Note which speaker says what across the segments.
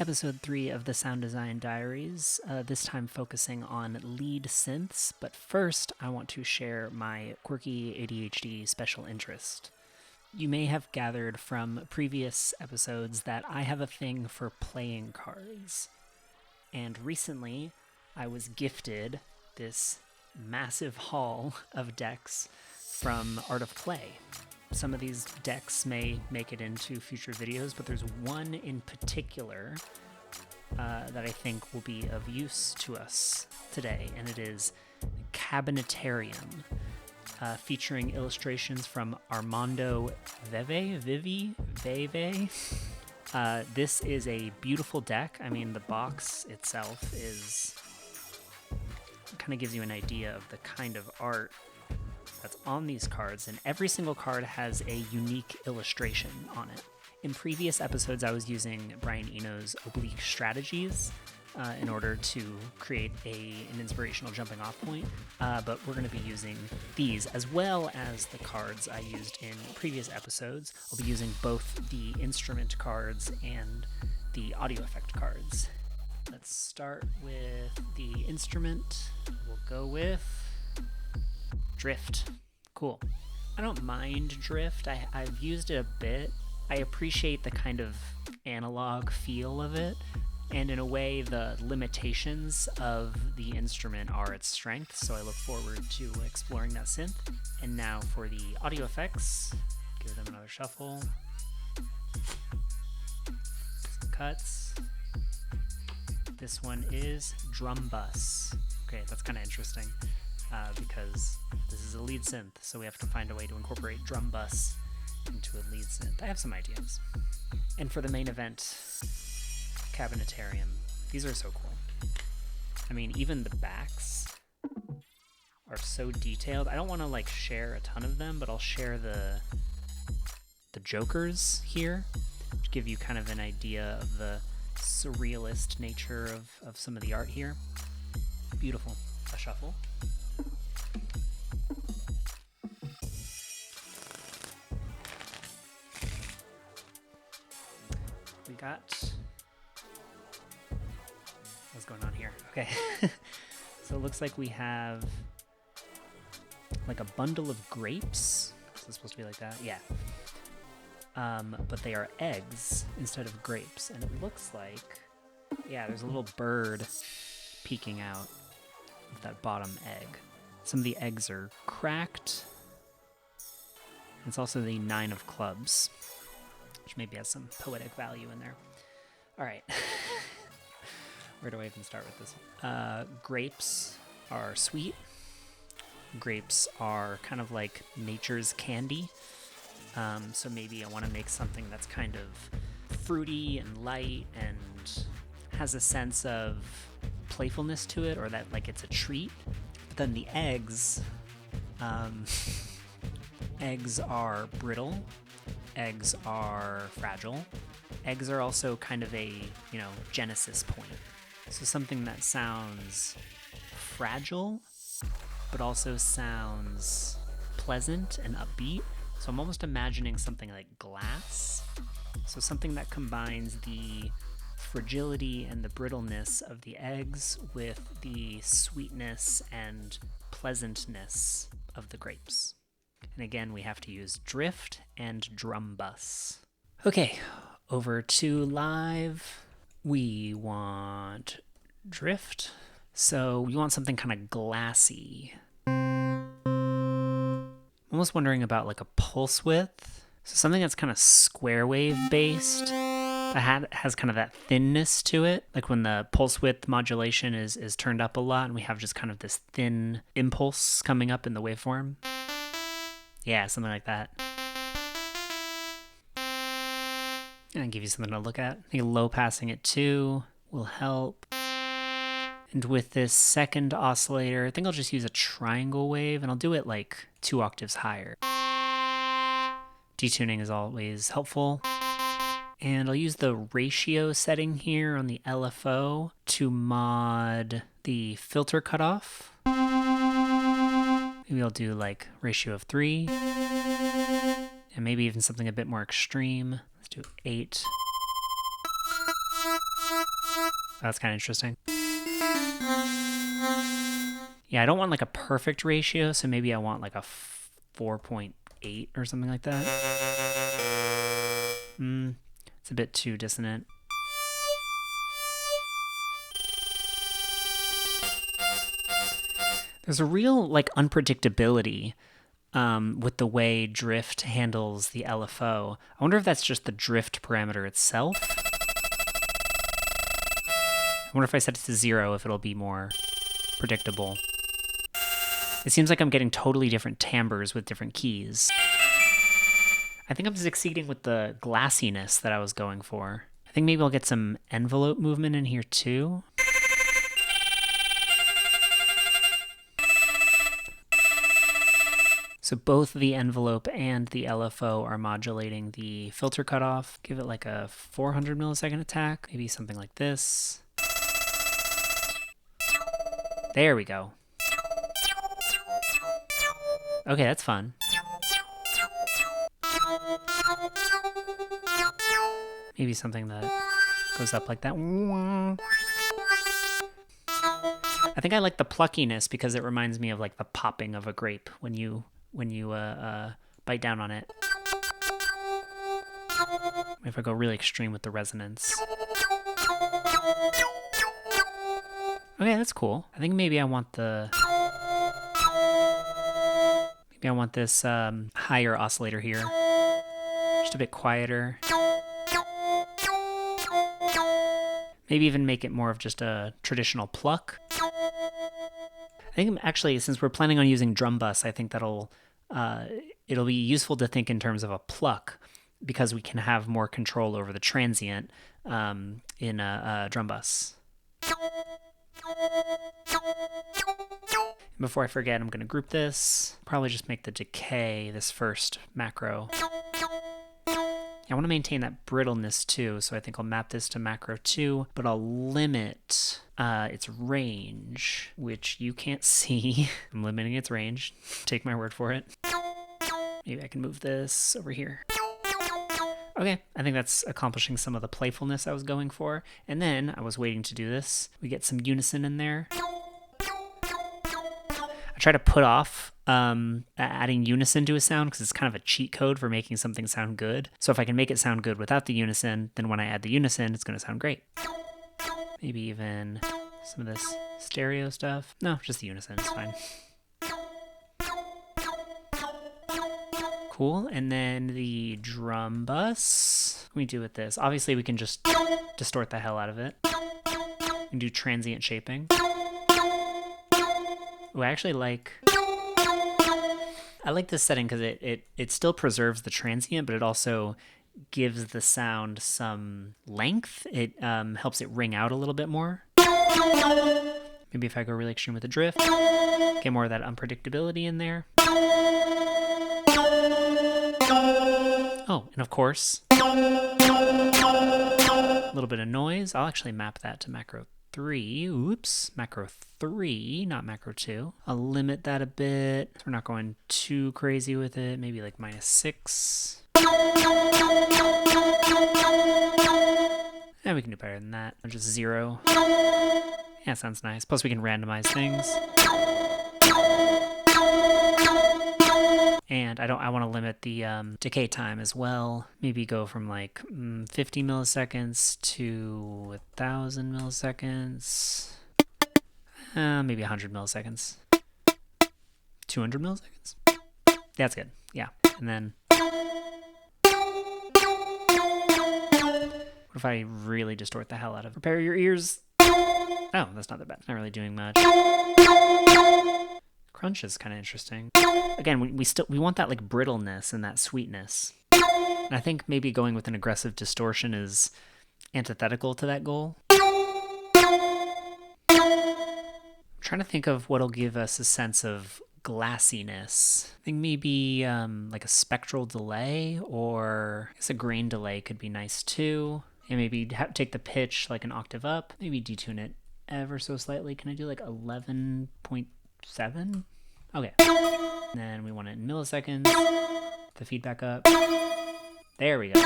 Speaker 1: Episode 3 of the Sound Design Diaries, this time focusing on lead synths, but first I want to share my quirky ADHD special interest. You may have gathered from previous episodes that I have a thing for playing cards, and recently I was gifted this massive haul of decks from Art of Play. Some of these decks may make it into future videos, but there's one in particular that I think will be of use to us today, and it is Cabinetarium, featuring illustrations from Armando Veve. This is a beautiful deck. I mean, the box itself kind of gives you an idea of the kind of art that's on these cards, and every single card has a unique illustration on it. In previous episodes, I was using Brian Eno's Oblique Strategies in order to create an inspirational jumping off point, but we're going to be using these as well as the cards I used in previous episodes. I'll be using both the instrument cards and the audio effect cards. Let's start with the instrument. We'll go with Drift. Cool. I don't mind Drift. I've used it a bit. I appreciate the kind of analog feel of it, and in a way the limitations of the instrument are its strength, so I look forward to exploring that synth. And now for the audio effects, give them another shuffle. Some cuts. This one is Drum Bus. Okay, that's kind of interesting. Because this is a lead synth, so we have to find a way to incorporate drum bus into a lead synth. I have some ideas. And for the main event, Cabinetarium. These are so cool. I mean, even the backs are so detailed. I don't want to share a ton of them, but I'll share the jokers here to give you kind of an idea of the surrealist nature of some of the art here. Beautiful. A shuffle. We got... What's going on here? Okay. So it looks like we have like a bundle of grapes. Is this supposed to be like that? Yeah. But they are eggs instead of grapes. And it looks like, yeah, there's a little bird peeking out of that bottom egg. Some of the eggs are cracked. It's also the 9 of clubs, which maybe has some poetic value in there. All right. Where do I even start with this? Grapes are sweet. Grapes are kind of like nature's candy. So maybe I want to make something that's kind of fruity and light and has a sense of playfulness to it, or that it's a treat. But then the eggs, eggs are brittle. Eggs are fragile. Eggs are also kind of a, genesis point. So something that sounds fragile, but also sounds pleasant and upbeat. So I'm almost imagining something like glass. So something that combines the fragility and the brittleness of the eggs with the sweetness and pleasantness of the grapes. And again, we have to use drift and drum bus. Okay, over to live. We want drift. So we want something kind of glassy. I'm almost wondering about a pulse width. So something that's kind of square wave based. That has kind of that thinness to it. Like when the pulse width modulation is turned up a lot and we have just kind of this thin impulse coming up in the waveform. Yeah, something like that. And I'll give you something to look at. I think low passing it too will help. And with this second oscillator, I think I'll just use a triangle wave and I'll do it 2 octaves higher. Detuning is always helpful. And I'll use the ratio setting here on the LFO to mod the filter cutoff. Maybe I'll do ratio of 3. And maybe even something a bit more extreme. Let's do 8. That's kind of interesting. Yeah, I don't want like a perfect ratio, so maybe I want like a 4.8 or something like that. It's a bit too dissonant. There's a real like unpredictability with the way drift handles the LFO. I wonder if that's just the drift parameter itself. I wonder if I set it to 0 if it'll be more predictable. It seems like I'm getting totally different timbres with different keys. I think I'm succeeding with the glassiness that I was going for. I think maybe I'll get some envelope movement in here too. So both the envelope and the LFO are modulating the filter cutoff. Give it like a 400 millisecond attack, maybe something like this. There we go. Okay, that's fun. Maybe something that goes up like that. I think I like the pluckiness because it reminds me of like the popping of a grape when you bite down on it. If I go really extreme with the resonance. Okay, that's cool. I think maybe I want this higher oscillator here. Just a bit quieter. Maybe even make it more of just a traditional pluck. I think actually, since we're planning on using drum bus, I think it'll be useful to think in terms of a pluck because we can have more control over the transient in a drum bus. Before I forget, I'm going to group this. Probably just make the decay this first macro. I want to maintain that brittleness too, so I think I'll map this to macro 2, but I'll limit its range, which you can't see. I'm limiting its range. Take my word for it. Maybe I can move this over here. Okay, I think that's accomplishing some of the playfulness I was going for. And then I was waiting to do this. We get some unison in there. I try to put off adding unison to a sound because it's kind of a cheat code for making something sound good. So if I can make it sound good without the unison, then when I add the unison, it's going to sound great. Maybe even some of this stereo stuff. No, just the unison is fine. Cool. And then the drum bus. What can we do with this? Obviously, we can just distort the hell out of it. We can do transient shaping. Ooh, I actually like this setting because it still preserves the transient, but it also gives the sound some length. It helps it ring out a little bit more. Maybe if I go really extreme with the drift, get more of that unpredictability in there. Oh, and of course, a little bit of noise. I'll actually map that to macro 3. Oops, macro 3, not macro 2. I'll limit that a bit. So we're not going too crazy with it. Maybe like -6. And we can do better than that. Just 0. Yeah, sounds nice. Plus we can randomize things. And I want to limit the decay time as well. Maybe go from like 50 milliseconds to 1,000 milliseconds. Maybe 100 milliseconds. 200 milliseconds. That's good. Yeah. And then what if I really distort the hell out of it? Prepare your ears. Oh, that's not that bad. Not really doing much. Crunch is kind of interesting. Again, we want that like brittleness and that sweetness. And I think maybe going with an aggressive distortion is antithetical to that goal. I'm trying to think of what'll give us a sense of glassiness. I think maybe like a spectral delay, or I guess a grain delay could be nice too. And maybe take the pitch like an octave up. Maybe detune it ever so slightly. Can I do like 11.7? Okay. And then we want it in milliseconds. The feedback up. There we go.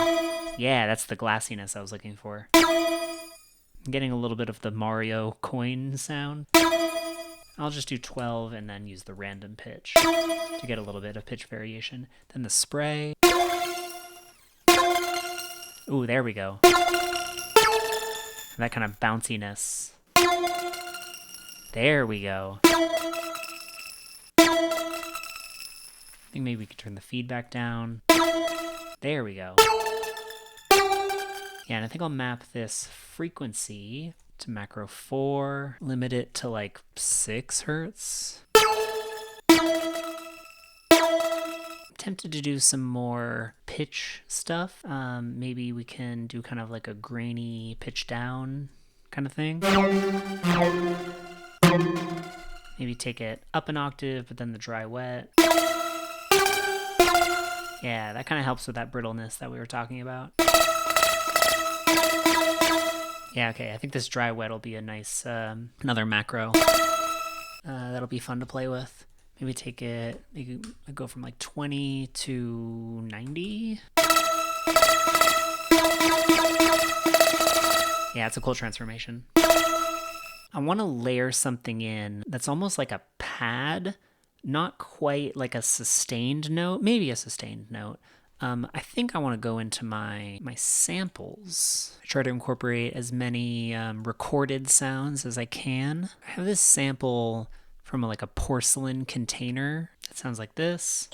Speaker 1: Yeah, that's the glassiness I was looking for. I'm getting a little bit of the Mario coin sound. I'll just do 12 and then use the random pitch to get a little bit of pitch variation. Then the spray. Ooh, there we go. That kind of bounciness. There we go. I think maybe we could turn the feedback down. There we go. Yeah, and I think I'll map this frequency to macro 4, limit it to like 6 hertz. Tempted to do some more pitch stuff. Maybe we can do kind of like a grainy pitch down kind of thing. Maybe take it up an octave, but then the dry wet. Yeah, that kind of helps with that brittleness that we were talking about. Yeah, okay, I think this dry wet will be a nice, another macro. That'll be fun to play with. Maybe take it, maybe go from like 20 to 90. Yeah, it's a cool transformation. I want to layer something in that's almost like a pad, not quite like a sustained note, maybe a sustained note. I think I want to go into my samples. I try to incorporate as many recorded sounds as I can. I have this sample from like a porcelain container. It sounds like this.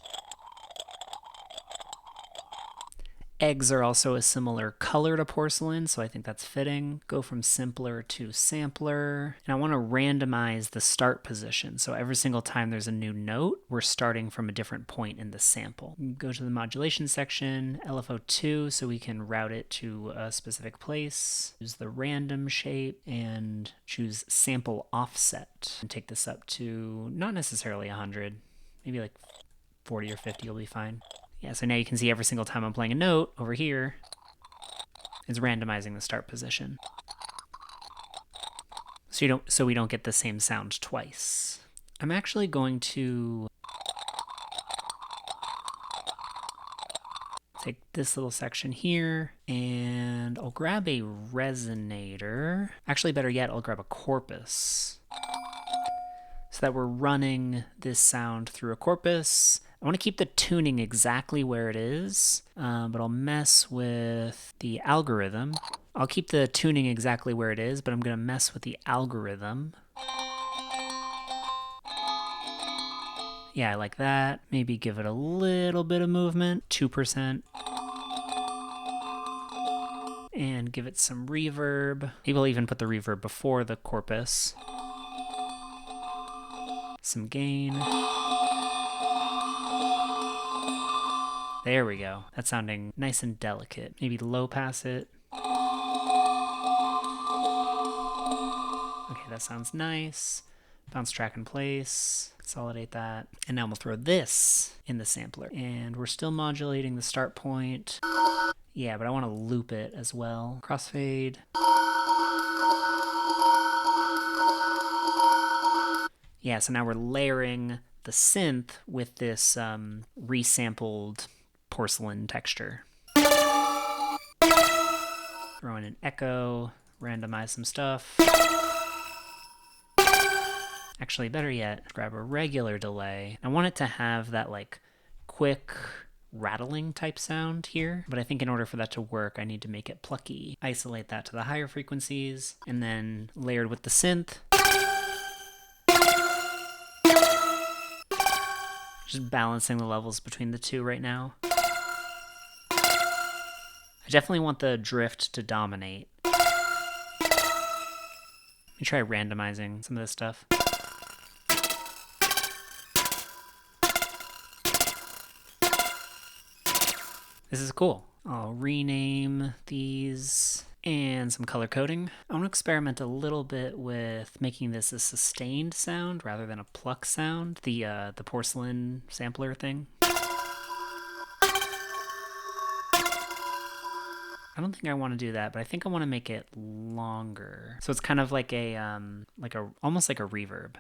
Speaker 1: Eggs are also a similar color to porcelain, so I think that's fitting. Go from simpler to sampler. And I want to randomize the start position. So every single time there's a new note, we're starting from a different point in the sample. Go to the modulation section, LFO2, so we can route it to a specific place. Use the random shape and choose sample offset. And take this up to not necessarily 100, maybe like 40 or 50 will be fine. Yeah, so now you can see every single time I'm playing a note over here, it's randomizing the start position. So we don't get the same sound twice. I'm actually going to take this little section here and I'll grab a resonator. Actually, better yet, I'll grab a corpus so that we're running this sound through a corpus. I want to keep the tuning exactly where it is, but I'll mess with the algorithm. I'll keep the tuning exactly where it is, but I'm going to mess with the algorithm. Yeah, I like that. Maybe give it a little bit of movement, 2%. And give it some reverb. Maybe I'll even put the reverb before the corpus. Some gain. There we go. That's sounding nice and delicate. Maybe low pass it. Okay, that sounds nice. Bounce track in place. Consolidate that. And now we'll throw this in the sampler. And we're still modulating the start point. Yeah, but I want to loop it as well. Crossfade. Yeah, so now we're layering the synth with this resampled porcelain texture. Throw in an echo, randomize some stuff. Actually, better yet, grab a regular delay. I want it to have that like quick rattling type sound here, but I think in order for that to work, I need to make it plucky. Isolate that to the higher frequencies, and then layered with the synth. Just balancing the levels between the two right now. I definitely want the drift to dominate. Let me try randomizing some of this stuff. This is cool. I'll rename these and some color coding. I want to experiment a little bit with making this a sustained sound rather than a pluck sound, the porcelain sampler thing. I don't think I want to do that, but I think I want to make it longer. So it's kind of like almost like a reverb.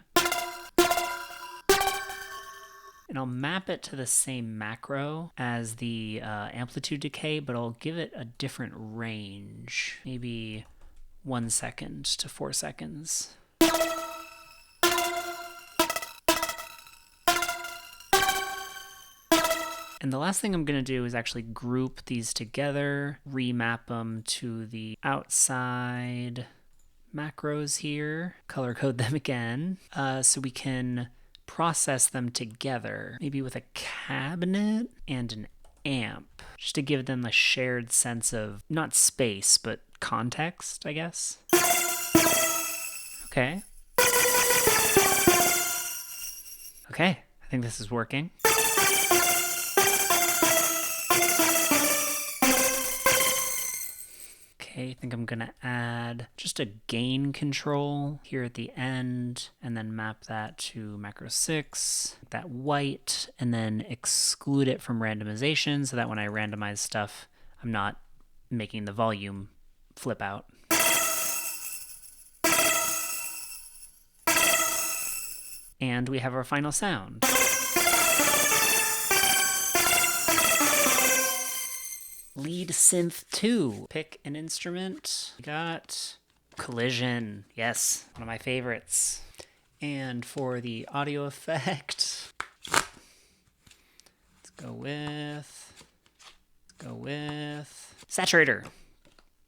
Speaker 1: And I'll map it to the same macro as the amplitude decay, but I'll give it a different range. Maybe 1 second to 4 seconds. And the last thing I'm going to do is actually group these together, remap them to the outside macros here, color code them again, so we can process them together, maybe with a cabinet and an amp, just to give them a shared sense of not space, but context, I guess. Okay. Okay, I think this is working. Okay, I think I'm gonna add just a gain control here at the end, and then map that to macro 6, that white, and then exclude it from randomization so that when I randomize stuff, I'm not making the volume flip out. And we have our final sound. Lead synth 2. Pick an instrument. We got Collision. Yes, one of my favorites. And for the audio effect, let's go with Saturator.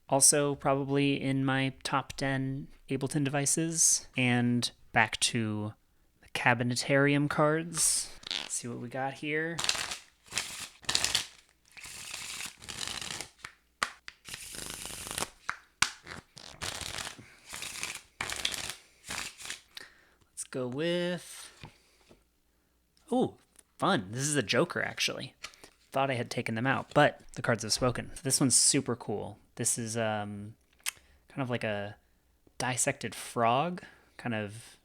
Speaker 1: Also probably in my top 10 Ableton devices. And back to the Cabinetarium cards. Let's see what we got here. Go with, oh, fun. This is a Joker, actually. Thought I had taken them out, but the cards have spoken. This one's super cool. This is kind of like a dissected frog, kind of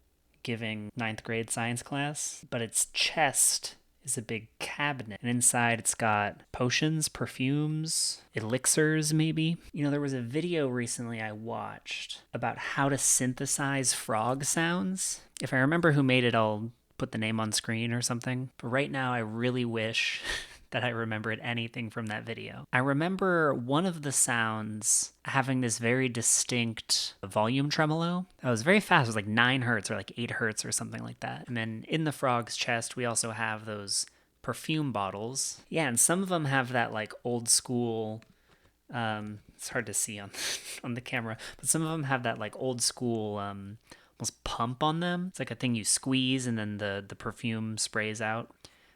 Speaker 1: giving 9th grade science class, but its chest is a big cabinet, and inside it's got potions, perfumes, elixirs maybe. You know, there was a video recently I watched about how to synthesize frog sounds. If I remember who made it, I'll put the name on screen or something. But right now I really wish that I remembered anything from that video. I remember one of the sounds having this very distinct volume tremolo. That was very fast. It was like 9 hertz or like 8 hertz or something like that. And then in the frog's chest, we also have those perfume bottles. Yeah, and some of them have that like old school, it's hard to see on the camera, but some of them have that like old school almost pump on them. It's like a thing you squeeze and then the perfume sprays out.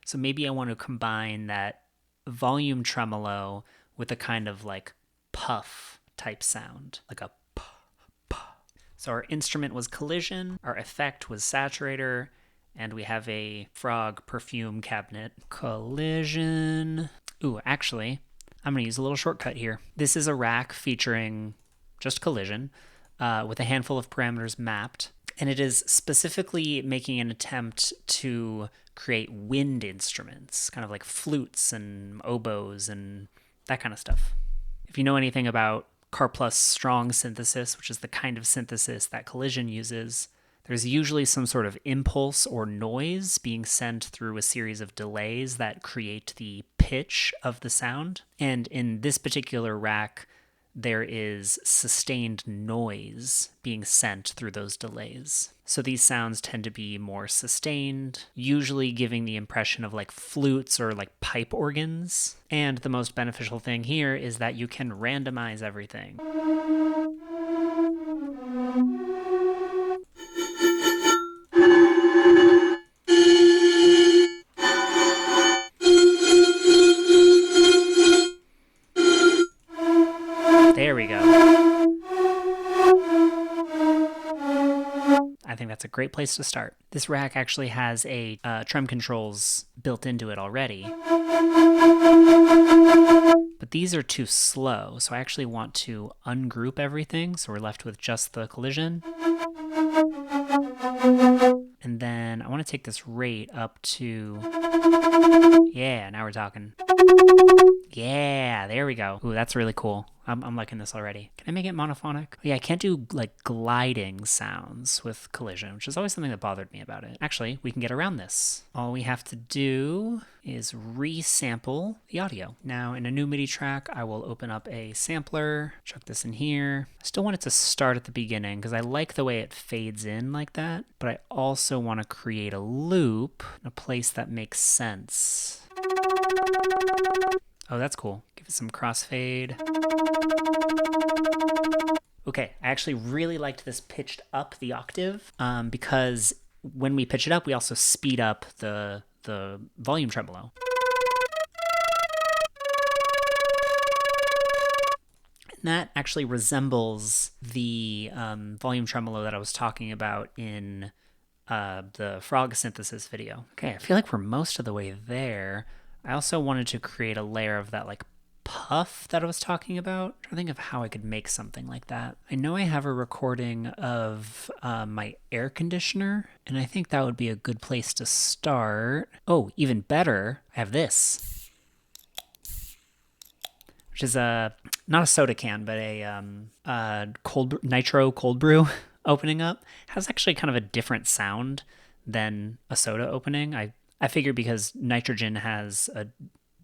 Speaker 1: So maybe I want to combine that volume tremolo with a kind of like puff type sound, like a puff, puff. So our instrument was Collision, our effect was Saturator, and we have a frog perfume cabinet. Collision. Ooh, actually, I'm going to use a little shortcut here. This is a rack featuring just Collision with a handful of parameters mapped. And it is specifically making an attempt to create wind instruments, kind of like flutes and oboes and that kind of stuff. If you know anything about Karplus strong synthesis, which is the kind of synthesis that Collision uses, there's usually some sort of impulse or noise being sent through a series of delays that create the pitch of the sound. And in this particular rack, there is sustained noise being sent through those delays. So these sounds tend to be more sustained, usually giving the impression of like flutes or like pipe organs. And the most beneficial thing here is that you can randomize everything. There we go. I think that's a great place to start. This rack actually has a trem controls built into it already. But these are too slow, so I actually want to ungroup everything, so we're left with just the Collision. And then I want to take this rate up to... Yeah, now we're talking. Yeah, there we go. Ooh, that's really cool. I'm liking this already. Can I make it monophonic? Oh, yeah, I can't do like gliding sounds with collision, which is always something that bothered me about it. Actually, we can get around this. All we have to do is resample the audio. Now in a new MIDI track, I will open up a sampler, chuck this in here. I still want it to start at the beginning because I like the way it fades in like that, but I also want to create a loop in a place that makes sense. Oh, that's cool. Give it some crossfade. Okay, I actually really liked this pitched up the octave because when we pitch it up, we also speed up the volume tremolo. And that actually resembles the volume tremolo that I was talking about in the frog synthesis video. Okay, I feel like we're most of the way there. I also wanted to create a layer of that like puff that I was talking about. I'm trying to think of how I could make something like that. I know I have a recording of my air conditioner, and I think that would be a good place to start. Oh, even better, I have this, which is not a soda can, but a nitro cold brew opening up. It has actually kind of a different sound than a soda opening. I figured because nitrogen has a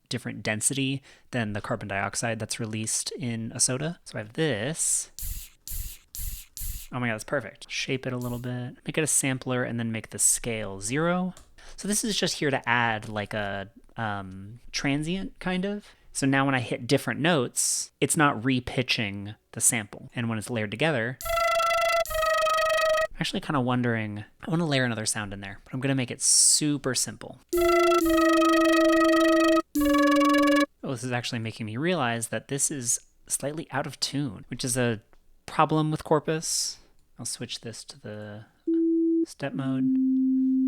Speaker 1: different density than the carbon dioxide that's released in a soda. So I have this. Oh my god, that's perfect. Shape it a little bit, make it a sampler, and then make the scale 0. So this is just here to add like a transient kind of. So now when I hit different notes, it's not repitching the sample. And when it's layered together, I'm actually kind of wondering, I want to layer another sound in there, but I'm going to make it super simple. Oh, this is actually making me realize that this is slightly out of tune, which is a problem with Corpus. I'll switch this to the step mode.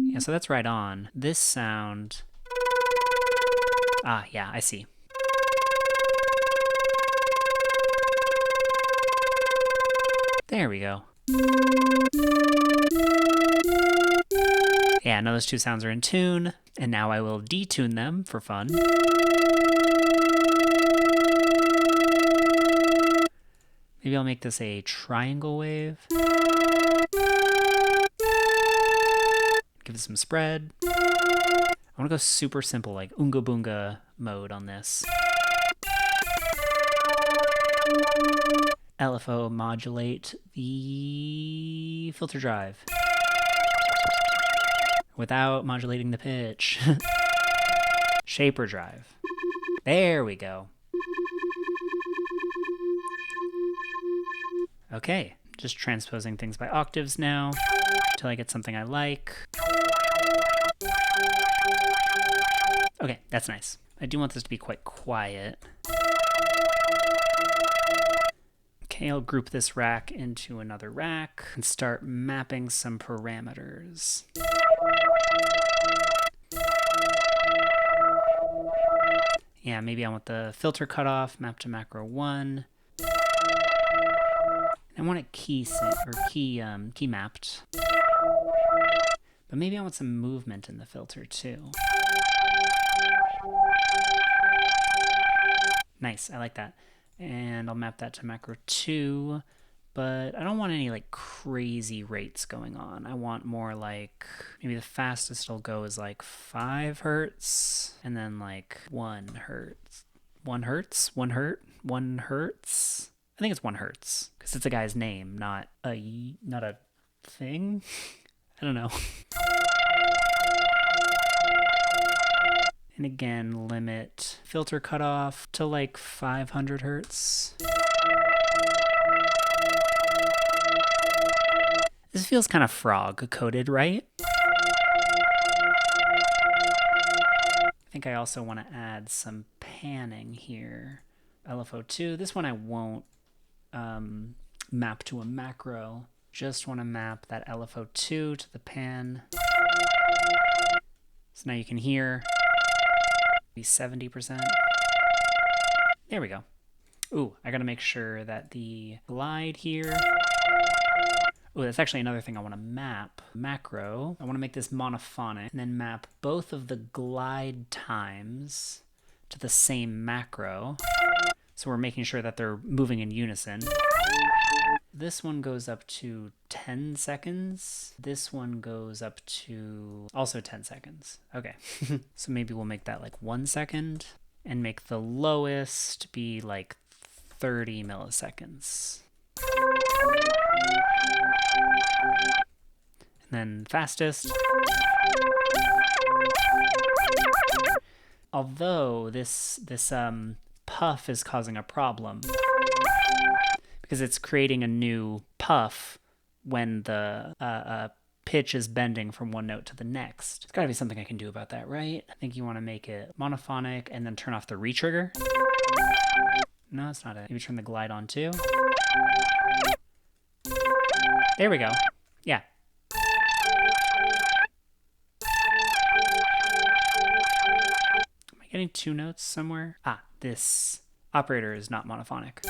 Speaker 1: Yeah, so that's right on. This sound... Ah, yeah, I see. There we go. Yeah, now those two sounds are in tune, and now I will detune them for fun. Maybe I'll make this a triangle wave. Give it some spread. I want to go super simple, like Oonga Boonga mode on this. LFO modulate the filter drive without modulating the pitch. Shaper drive. There we go. Okay, just transposing things by octaves now until I get something I like. Okay, that's nice. I do want this to be quite quiet. Okay, I'll group this rack into another rack and start mapping some parameters. Yeah, maybe I want the filter cutoff mapped to macro 1. I want it key mapped. But maybe I want some movement in the filter too. Nice, I like that. And I'll map that to macro 2, but I don't want any like crazy rates going on. I want more like, maybe the fastest it'll go is like 5 hertz, and then like 1 hertz. 1 hertz? 1 hertz? I think it's 1 hertz, because it's a guy's name, not a thing. I don't know. And again, limit filter cutoff to like 500 hertz. This feels kind of frog-coded, right? I think I also want to add some panning here. LFO2, this one I won't map to a macro. Just want to map that LFO2 to the pan. So now you can hear be 70%. There we go. Ooh, I gotta make sure that the glide here. Oh, that's actually another thing I want to map. Macro. I want to make this monophonic and then map both of the glide times to the same macro. So we're making sure that they're moving in unison. This one goes up to 10 seconds. This one goes up to also 10 seconds. Okay. So maybe we'll make that like 1 second and make the lowest be like 30 milliseconds. And then fastest. Although this puff is causing a problem because it's creating a new puff when the pitch is bending from one note to the next. There's got to be something I can do about that, right? I think you want to make it monophonic and then turn off the retrigger. No, it's not it. Maybe turn the glide on too. There we go. Yeah. Am I getting 2 notes somewhere? Ah, this operator is not monophonic.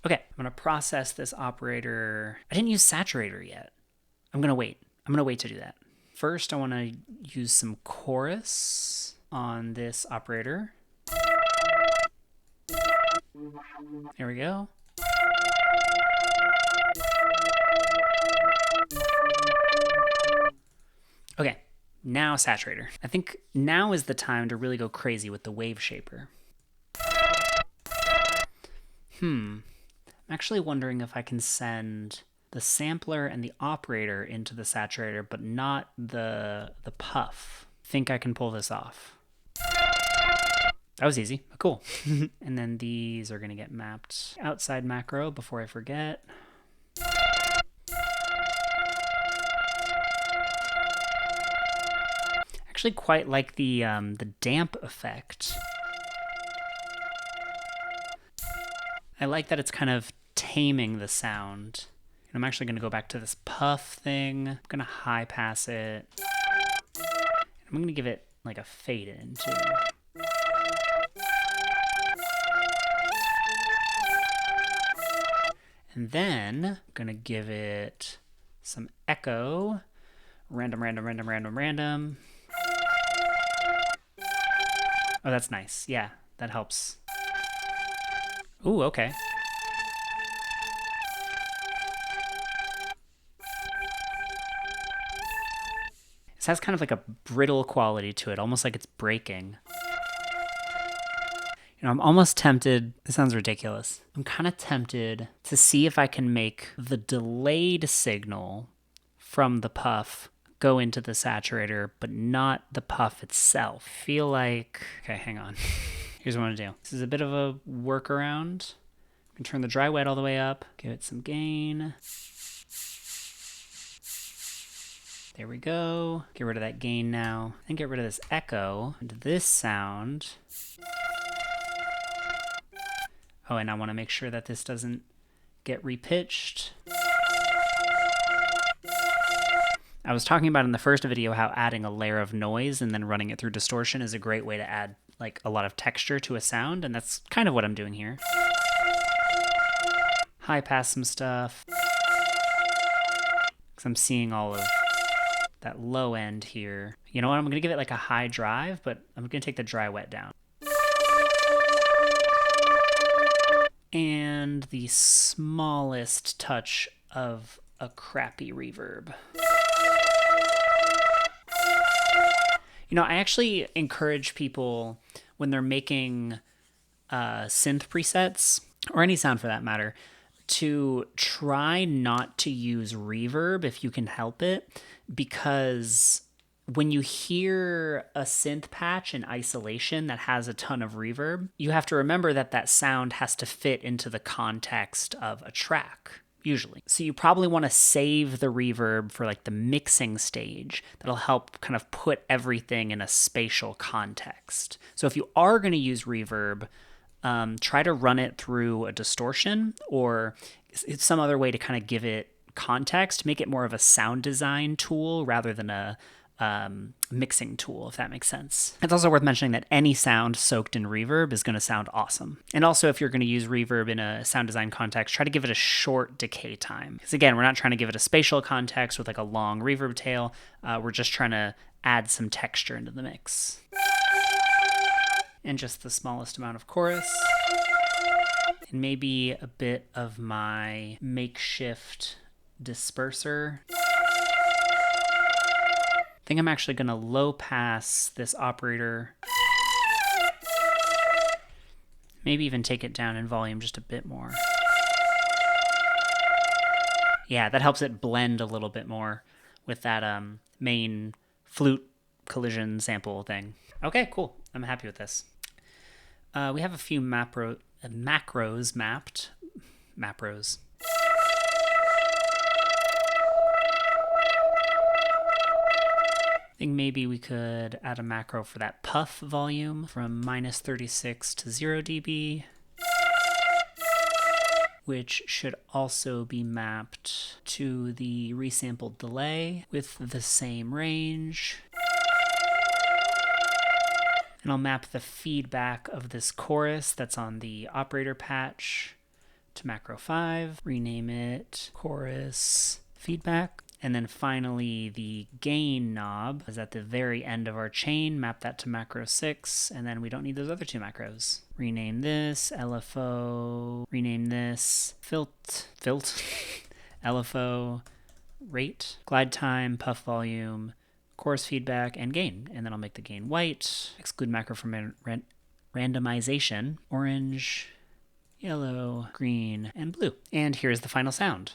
Speaker 1: Okay, I'm gonna process this operator. I didn't use saturator yet. I'm gonna wait to do that. First, I wanna use some chorus on this operator. There we go. Okay, now saturator. I think now is the time to really go crazy with the wave shaper. I'm actually wondering if I can send the sampler and the operator into the saturator, but not the puff. Think I can pull this off. That was easy. Cool. And then these are going to get mapped outside macro before I forget. Actually quite like the damp effect. I like that it's kind of taming the sound. And I'm actually going to go back to this puff thing. I'm going to high pass it. I'm going to give it like a fade in too. And then I'm going to give it some echo. Random, random, random, random, random. Oh, that's nice. Yeah, that helps. Ooh, okay. This has kind of like a brittle quality to it, almost like it's breaking. You know, I'm almost tempted, this sounds ridiculous. I'm kind of tempted to see if I can make the delayed signal from the puff go into the saturator, but not the puff itself. Feel like, okay, hang on. Here's what I'm gonna do. This is a bit of a workaround. I can turn the dry wet all the way up, give it some gain. There we go. Get rid of that gain now. And get rid of this echo and this sound. Oh, and I want to make sure that this doesn't get repitched. I was talking about in the first video how adding a layer of noise and then running it through distortion is a great way to add like a lot of texture to a sound, and that's kind of what I'm doing here. High pass some stuff. Because I'm seeing all of that low end here. You know what, I'm going to give it like a high drive, but I'm going to take the dry wet down. And the smallest touch of a crappy reverb. You know, I actually encourage people when they're making synth presets, or any sound for that matter, to try not to use reverb if you can help it, because when you hear a synth patch in isolation that has a ton of reverb, you have to remember that that sound has to fit into the context of a track, usually. So you probably want to save the reverb for like the mixing stage. That'll help kind of put everything in a spatial context. So if you are going to use reverb, try to run it through a distortion or some other way to kind of give it context, make it more of a sound design tool rather than a mixing tool, if that makes sense. It's also worth mentioning that any sound soaked in reverb is going to sound awesome. And also, if you're going to use reverb in a sound design context, try to give it a short decay time. Because again, we're not trying to give it a spatial context with like a long reverb tail. We're just trying to add some texture into the mix. And just the smallest amount of chorus. And maybe a bit of my makeshift disperser. I think I'm actually going to low pass this operator. Maybe even take it down in volume just a bit more. Yeah, that helps it blend a little bit more with that main flute collision sample thing. Okay, cool. I'm happy with this. We have a few macros mapped. Macros. I think maybe we could add a macro for that puff volume from -36 to 0 dB, which should also be mapped to the resampled delay with the same range. And I'll map the feedback of this chorus that's on the operator patch to macro 5, rename it chorus feedback. And then finally, the gain knob is at the very end of our chain. Map that to macro 6, and then we don't need those other two macros. Rename this LFO, rename this filt, LFO, rate, glide time, puff volume, chorus feedback, and gain. And then I'll make the gain white, exclude macro from randomization, orange, yellow, green, and blue. And here's the final sound.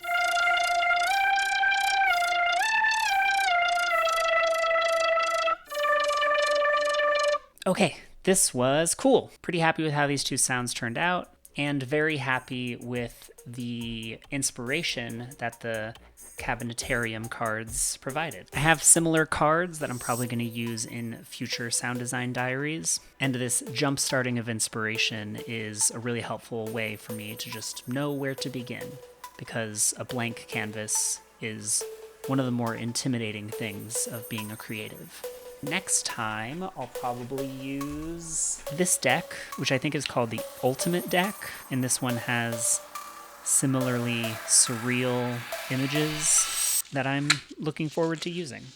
Speaker 1: Okay, this was cool. Pretty happy with how these two sounds turned out, and very happy with the inspiration that the Cabinetarium cards provided. I have similar cards that I'm probably going to use in future sound design diaries, and this jump starting of inspiration is a really helpful way for me to just know where to begin, because a blank canvas is one of the more intimidating things of being a creative. Next time, I'll probably use this deck, which I think is called the Ultimate Deck, and this one has similarly surreal images that I'm looking forward to using.